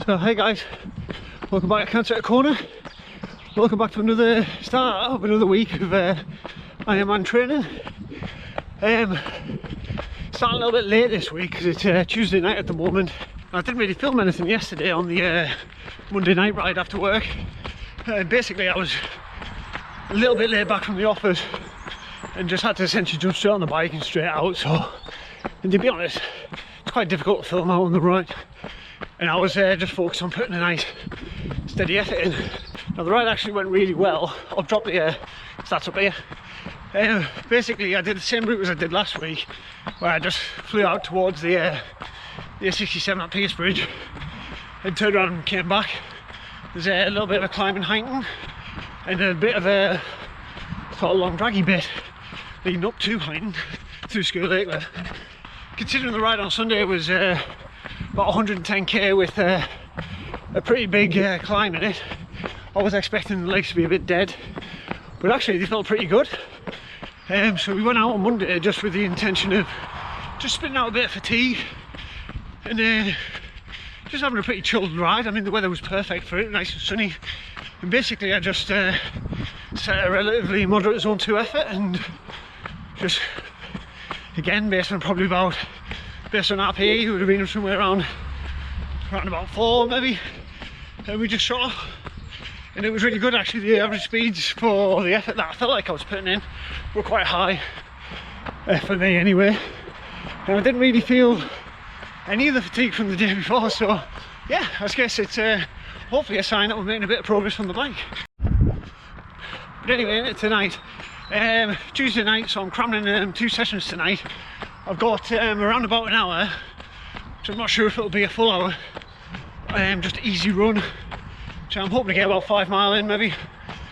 So hey guys, welcome back to Kona. Welcome back to another start of another week of Ironman training. Starting a little bit late this week because it's Tuesday night at the moment. I didn't really film anything yesterday on the Monday night ride after work. Basically I was a little bit late back from the office and just had to essentially jump straight on the bike and straight out. So, and to be honest, it's quite difficult to film out on the ride. And I was just focused on putting a nice steady effort in. Now the ride actually went really well. I'll drop the stats up here. Basically I did the same route as I did last week, where I just flew out towards the A67 at Pierce Bridge and turned around and came back. There's a little bit of a climbing Highton and a bit of a sort of long draggy bit leading up to Highton through School Lakelet. Considering the ride on Sunday was about 110k with a pretty big climb in it, I was expecting the legs to be a bit dead, but actually they felt pretty good. So we went out on Monday just with the intention of just spitting out a bit of fatigue and just having a pretty chilled ride. I mean, the weather was perfect for it, nice and sunny, and basically I just set a relatively moderate zone 2 effort and just, again, based on RPE, it would have been somewhere around about 4 maybe, and we just shot off. And it was really good actually. The average speeds for the effort that I felt like I was putting in were quite high, for me anyway, and I didn't really feel any of the fatigue from the day before. So yeah, I guess it's hopefully a sign that we're making a bit of progress on the bike. But anyway, tonight, Tuesday night, so I'm cramming in 2 sessions tonight. I've got around about an hour, so I'm not sure if it'll be a full hour, just easy run. So I'm hoping to get about 5 miles in maybe,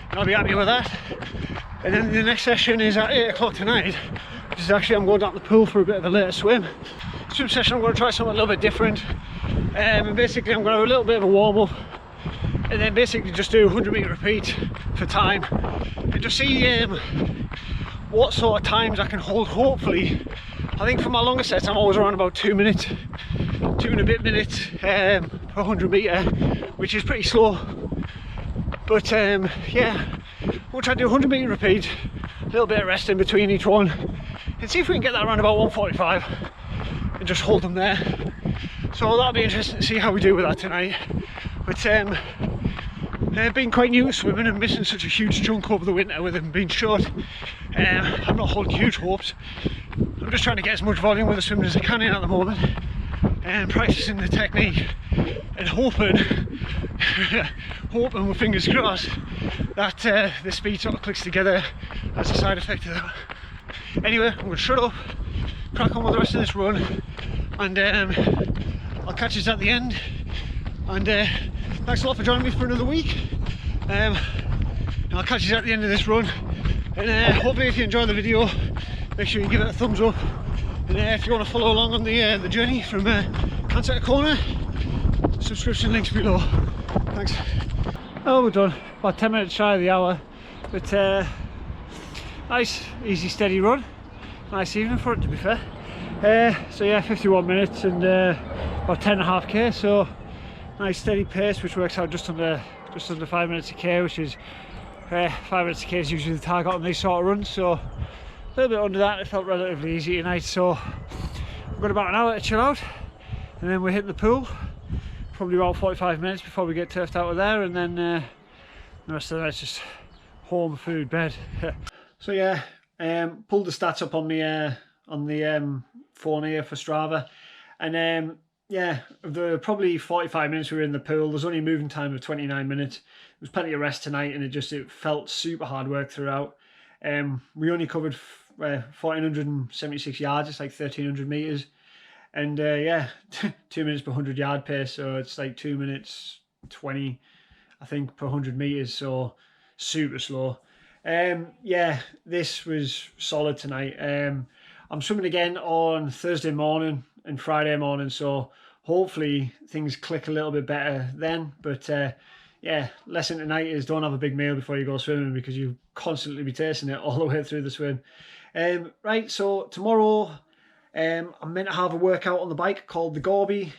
and I'll be happy with that. And then the next session is at 8 o'clock tonight, which is actually, I'm going down to the pool for a bit of a later swim. Swim session, I'm going to try something a little bit different. And basically I'm going to have a little bit of a warm up, and then basically just do 100-meter repeat for time, and just see what sort of times I can hold. Hopefully, I think for my longer sets I'm always around about 2 minutes, 2 and a bit minutes per 100 meter, which is pretty slow. But yeah, we'll try to do 100-meter repeat, a little bit of rest in between each one, and see if we can get that around about 145 and just hold them there. So that'll be interesting to see how we do with that tonight. But being quite new to swimming and missing such a huge chunk over the winter with them being short, I'm not holding huge hopes. I'm just trying to get as much volume with the swimming as I can in at the moment, and practicing the technique and hoping with fingers crossed that the speed sort of clicks together as a side effect of that. Anyway, I'm going to shut up, crack on with the rest of this run, and I'll catch you at the end. And thanks a lot for joining me for another week. And I'll catch you at the end of this run, and hopefully if you enjoy the video, make sure you give it a thumbs up. And if you want to follow along on the journey from Kona to Kona, subscription links below. Thanks. Oh, we're done. About 10 minutes shy of the hour, but nice, easy, steady run. Nice evening for it, to be fair. So yeah, 51 minutes and about 10.5k. So nice steady pace, which works out just under 5 minutes a k, which is 5 minutes a k is usually the target on these sort of runs. So a little bit under that. It felt relatively easy tonight. So we've got about an hour to chill out, and then we're hitting the pool. Probably about 45 minutes before we get turfed out of there, and then the rest of the night's just home, food, bed. So yeah, pulled the stats up on the phone here for Strava, and yeah, the probably 45 minutes we were in the pool, there's only a moving time of 29 minutes. There was plenty of rest tonight, and it felt super hard work throughout. We only covered 1,476 yards, it's like 1,300 meters. And yeah, 2 minutes per 100 yard pace, so it's like 2 minutes 20, I think, per 100 meters, so super slow. Yeah, this was solid tonight. I'm swimming again on Thursday morning and Friday morning, so hopefully things click a little bit better then. But yeah, lesson tonight is don't have a big meal before you go swimming, because you constantly be tasting it all the way through the swim. Right, so tomorrow I'm meant to have a workout on the bike called the Gorby,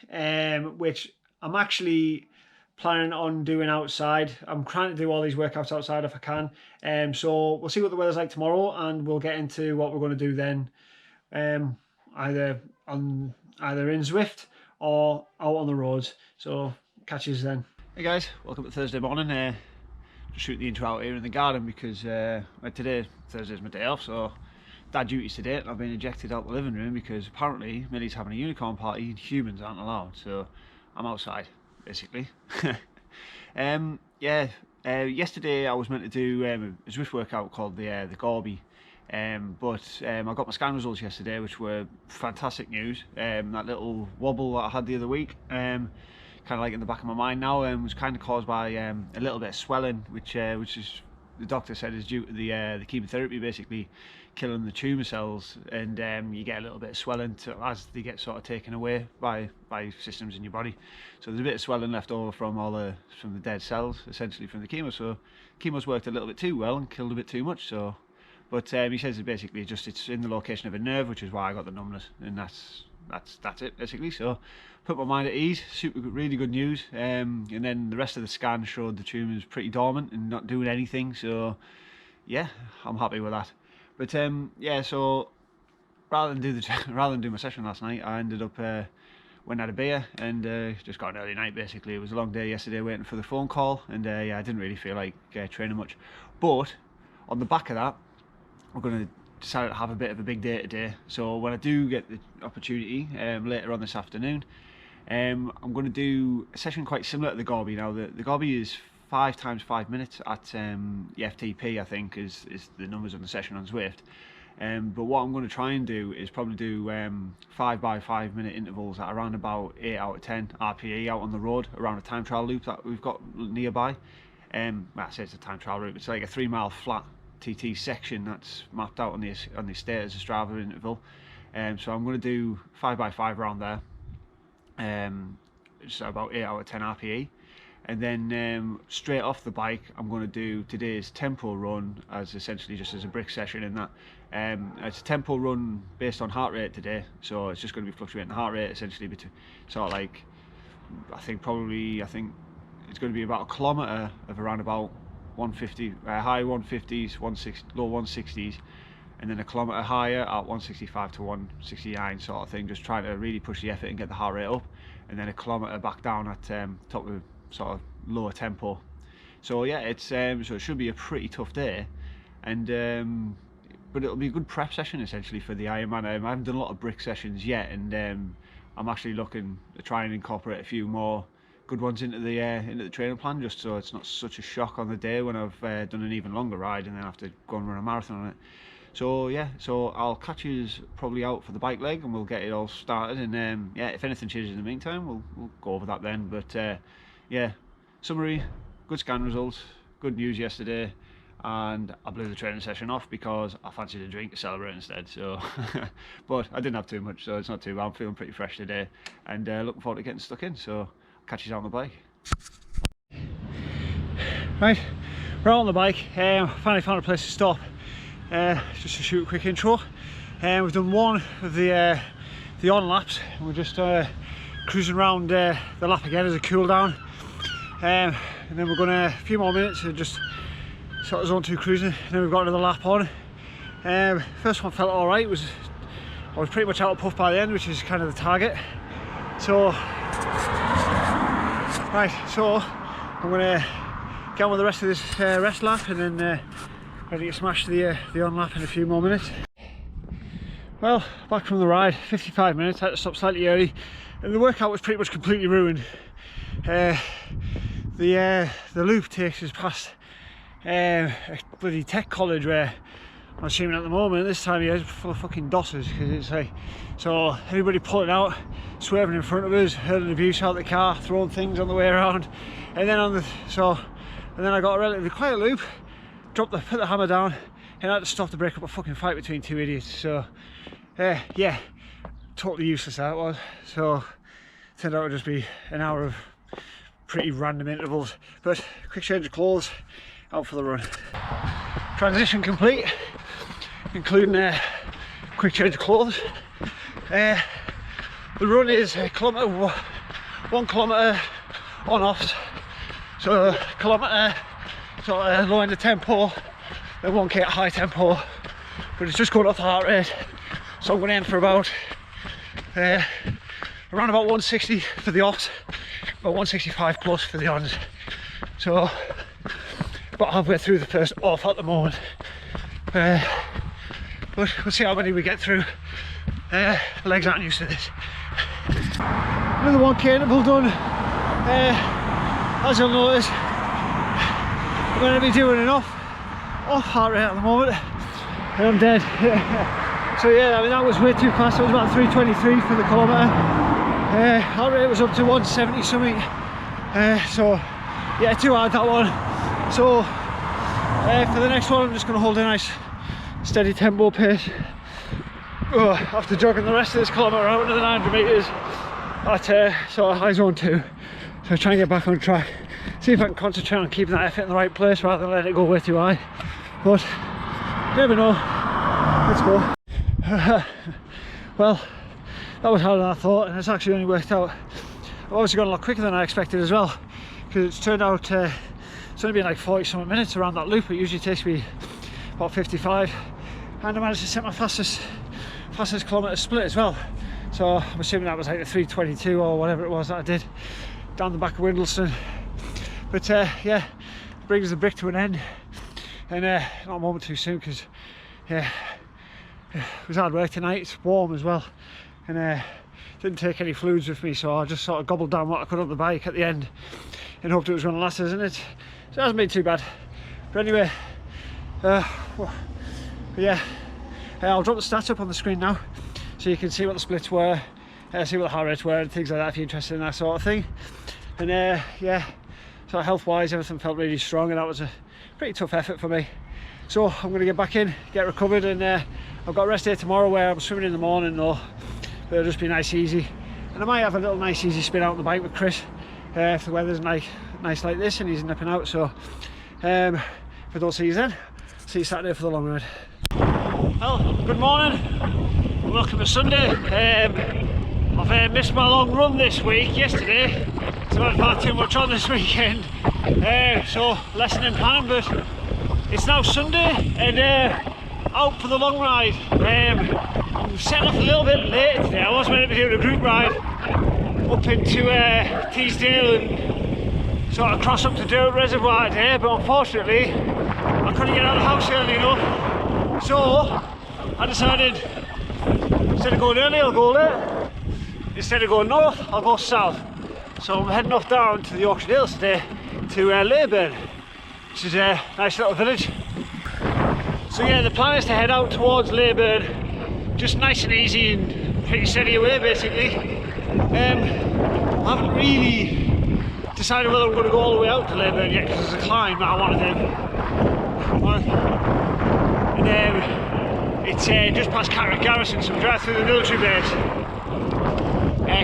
which I'm actually planning on doing outside. I'm trying to do all these workouts outside if I can. So we'll see what the weather's like tomorrow, and we'll get into what we're going to do then. Either in Zwift or out on the roads. So catch you then. Hey guys, welcome to Thursday morning. Just shoot the intro out here in the garden because today, Thursday's my day off, so dad duties today, and I've been ejected out the living room because apparently Millie's having a unicorn party and humans aren't allowed, so I'm outside basically. Yesterday I was meant to do a Zwift workout called the Gorby, but I got my scan results yesterday, which were fantastic news. That little wobble that I had the other week, kind of like in the back of my mind now, was kind of caused by a little bit of swelling, which is, the doctor said, is due to the chemotherapy basically killing the tumour cells, and you get a little bit of swelling as they get sort of taken away by systems in your body. So there's a bit of swelling left over from the dead cells, essentially from the chemo. So chemo's worked a little bit too well and killed a bit too much. So, but he says it's basically just it's in the location of a nerve, which is why I got the numbness, and that's it basically. So put my mind at ease. Really good news. And then the rest of the scan showed the tumour is pretty dormant and not doing anything. So yeah, I'm happy with that. But yeah, so rather than do my session last night, I ended up went and had a beer and just got an early night basically. It was a long day yesterday waiting for the phone call, and yeah, I didn't really feel like training much. But on the back of that, we're going to decide to have a bit of a big day today. So when I do get the opportunity later on this afternoon, I'm going to do a session quite similar to the Gorby. Now the Gorby is 5 times 5 minutes at the FTP, I think is the numbers on the session on Zwift. But what I'm going to try and do is probably do 5 by 5 minute intervals at around about 8 out of 10 RPE out on the road around a time trial loop that we've got nearby. Well, I say it's a time trial loop. It's like a 3 mile flat TT section that's mapped out on the estate as a Strava interval. So I'm going to do 5 by 5 around there, just about 8 out of 10 RPE. And then straight off the bike, I'm going to do today's tempo run as essentially just as a brick session in that. It's a tempo run based on heart rate today, so it's just going to be fluctuating the heart rate essentially between sort of like, I think it's going to be about a kilometre of around about 150, high 150s, 160, low 160s, and then a kilometre higher at 165 to 169 sort of thing, just trying to really push the effort and get the heart rate up, and then a kilometre back down at top of sort of lower tempo. So yeah, it's so it should be a pretty tough day, and but it'll be a good prep session essentially for the Ironman. I haven't done a lot of brick sessions yet, and I'm actually looking to try and incorporate a few more good ones into the training plan, just so it's not such a shock on the day when I've done an even longer ride and then have to go and run a marathon on it. So yeah, so I'll catch you probably out for the bike leg and we'll get it all started, and yeah, if anything changes in the meantime, we'll go over that then. But yeah, summary, good scan results, good news yesterday, and I blew the training session off because I fancied a drink to celebrate instead. So but I didn't have too much, so it's not too bad. I'm feeling pretty fresh today, and looking forward to getting stuck in. So catch you on the bike. Right, we're out on the bike. Finally found a place to stop, just to shoot a quick intro. We've done one of the on laps, and we're just cruising around the lap again as a cool down, and then we're going to a few more minutes and just sort of zone 2 cruising, and then we've got another lap on. First one felt alright. I was pretty much out of puff by the end, which is kind of the target. So right, so I'm going to get on with the rest of this rest lap, and then ready to smash the on lap in a few more minutes. Well, back from the ride, 55 minutes, I had to stop slightly early, and the workout was pretty much completely ruined. The loop takes us past a bloody tech college where I'm assuming at the moment, this time of year, it's full of fucking dossers, because it's like, so everybody pulling out, swerving in front of us, hurling abuse out the car, throwing things on the way around, and then I got a relatively quiet loop, put the hammer down, and I had to stop to break up a fucking fight between 2 idiots. So yeah, totally useless that was. So it turned out to just be an hour of pretty random intervals, but quick change of clothes, out for the run. Transition complete, including a quick change of clothes. The run is 1 kilometre on-offs. So kilometre, sort of low end of tempo, then 1k at high tempo, but it's just going off the heart rate. So I'm going to aim for about around about 160 for the offs, about 165 plus for the ons. So about halfway through the first off at the moment, but we'll see how many we get through. Legs aren't used to this. Another 1k interval done. As you'll notice, I'm going to be doing an off heart rate at the moment, and I'm dead. So yeah, I mean that was way too fast. It was about 323 for the kilometre. Heart rate was up to 170 something. So yeah, too hard that one. So for the next one, I'm just going to hold a nice steady tempo pace. After jogging the rest of this kilometre out another 900 metres at sort of high zone 2. So try and get back on track. See if I can concentrate on keeping that effort in the right place rather than let it go way too high. But you never know. Let's go. Well, that was harder than I thought, and it's actually only worked out. I've obviously gone a lot quicker than I expected as well, because it's turned out it's only been like 40 something minutes around that loop. It usually takes me about 55, and I managed to set my fastest kilometre split as well. So I'm assuming that was like the 322 or whatever it was that I did down the back of Windleston. But yeah, brings the brick to an end, and not a moment too soon, because yeah, it was hard work tonight. It's warm as well, and didn't take any fluids with me, so I just sort of gobbled down what I could on the bike at the end and hoped it was going to last us, isn't it? So it hasn't been too bad. But anyway, yeah, I'll drop the stats up on the screen now so you can see what the splits were, see what the heart rates were and things like that if you're interested in that sort of thing. And yeah, so health wise everything felt really strong, and that was a pretty tough effort for me. So I'm going to get back in, get recovered, and I've got a rest day tomorrow where I'm swimming in the morning though, but it'll just be nice easy, and I might have a little nice easy spin out on the bike with Chris if the weather's nice like this and he's nipping out. So if I don't see you then, see you Saturday for the long ride. Well, good morning, welcome to Sunday. I've missed my long run this week. Yesterday, so I've had too much on this weekend, so lesson in planning, but it's now Sunday and out for the long ride. I'm setting off a little bit late today. I was meant to be doing a group ride up into Teesdale and sort of cross up to Derwent Reservoir today, but unfortunately I couldn't get out of the house early enough. So I decided, instead of going early I'll go late, instead of going north I'll go south. So I'm heading off down to the Yorkshire Dales today to Leyburn, which is a nice little village. So yeah, the plan is to head out towards Leyburn, just nice and easy and pretty steady away basically. I haven't really decided whether I'm going to go all the way out to Leyburn yet, because there's a climb that I want to do. And it's just past Carrick Garrison, so we drive through the military base,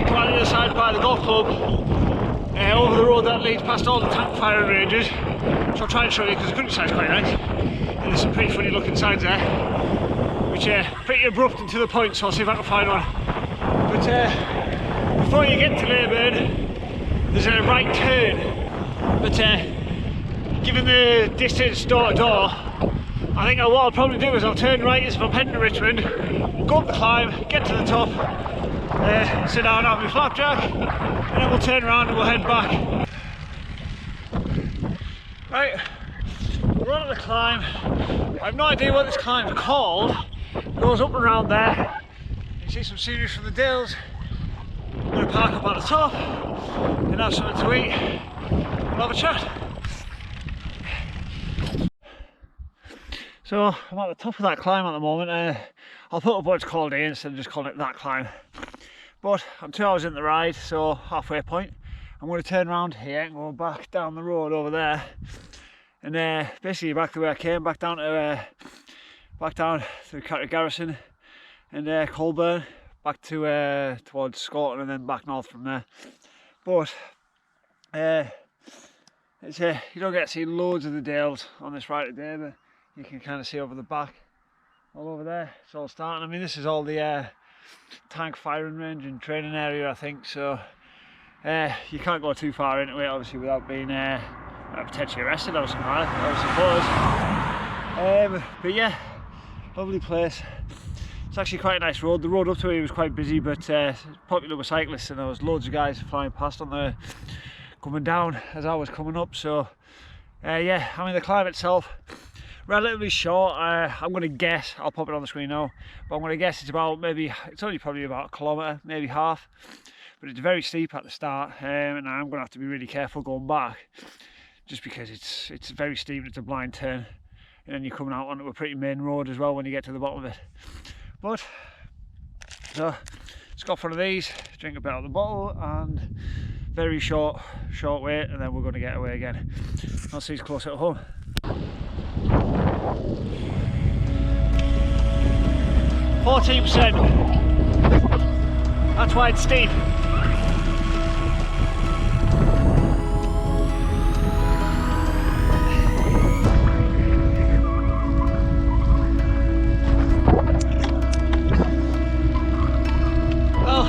come out the other side by the golf club, over the road that leads past all the tank firing ranges, which I'll try and show you because the countryside's quite nice, and there's some pretty funny looking signs there, which are pretty abrupt and to the point, so I'll see if I can find one. But before you get to Leyburn, there's a right turn, but given the distance door to door, I think what I'll probably do is I'll turn right as if I'm heading to Richmond, go up the climb, get to the top, sit down, have my flapjack, and then we'll turn around and we'll head back. Right, we're on the climb. I have no idea what this climb's called. It goes up and around there. You see some scenery from the Dales. I'm going to park up at the top and have something to eat and have a chat. So I'm at the top of that climb at the moment. I'll put up what it's called here instead of just calling it that climb. But I'm 2 hours in the ride, so halfway point. I'm going to turn around here and go back down the road over there, and basically back the way I came, back down through Carrick Garrison and Colburn, back to towards Scotland, and then back north from there. But it's you don't get to see loads of the Dales on this ride today, but you can kind of see over the back, all over there. It's all starting. I mean, this is all the tank firing range and training area, I think. So You can't go too far into it, obviously, without being potentially arrested or something like that, I suppose. But yeah, lovely place. It's actually quite a nice road. The road up to it was quite busy, but popular with cyclists, and there was loads of guys flying past on the coming down as I was coming up. So yeah, I mean, the climb itself relatively short. I'm going to guess, I'll pop it on the screen now, but I'm going to guess it's only probably about a kilometre, maybe half, but it's very steep at the start, and I'm going to have to be really careful going back, just because it's very steep and it's a blind turn, and then you're coming out onto a pretty main road as well when you get to the bottom of it. But so let's go for one of these, drink a bit out of the bottle, and very short wait, and then we're going to get away again. I'll see you closer at home. 14%. That's why it's steep. Well,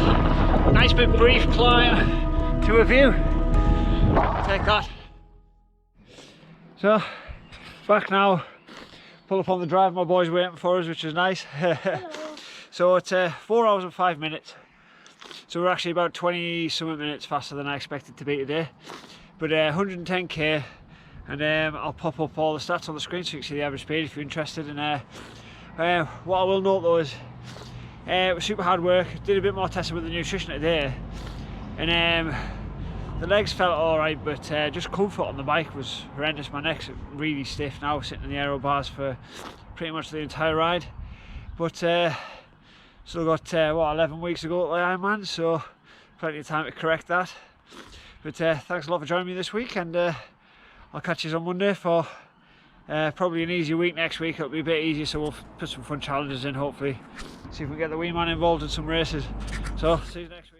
nice bit brief climb to a view. Take that. So, back now. Pull up on the drive, my boy's waiting for us, which is nice. So it's 4 hours and 5 minutes. So we're actually about 20 something minutes faster than I expected to be today. But 110k, and I'll pop up all the stats on the screen so you can see the average speed if you're interested. And what I will note though is it was super hard work. Did a bit more testing with the nutrition today, and the legs felt alright, but just comfort on the bike was horrendous. My neck's really stiff now, sitting in the aero bars for pretty much the entire ride. But still got, what, 11 weeks to go at the Ironman, so plenty of time to correct that. But thanks a lot for joining me this week, and I'll catch you on Monday for probably an easier week next week. It'll be a bit easier, so we'll put some fun challenges in, hopefully. See if we can get the wee man involved in some races. So, see you next week.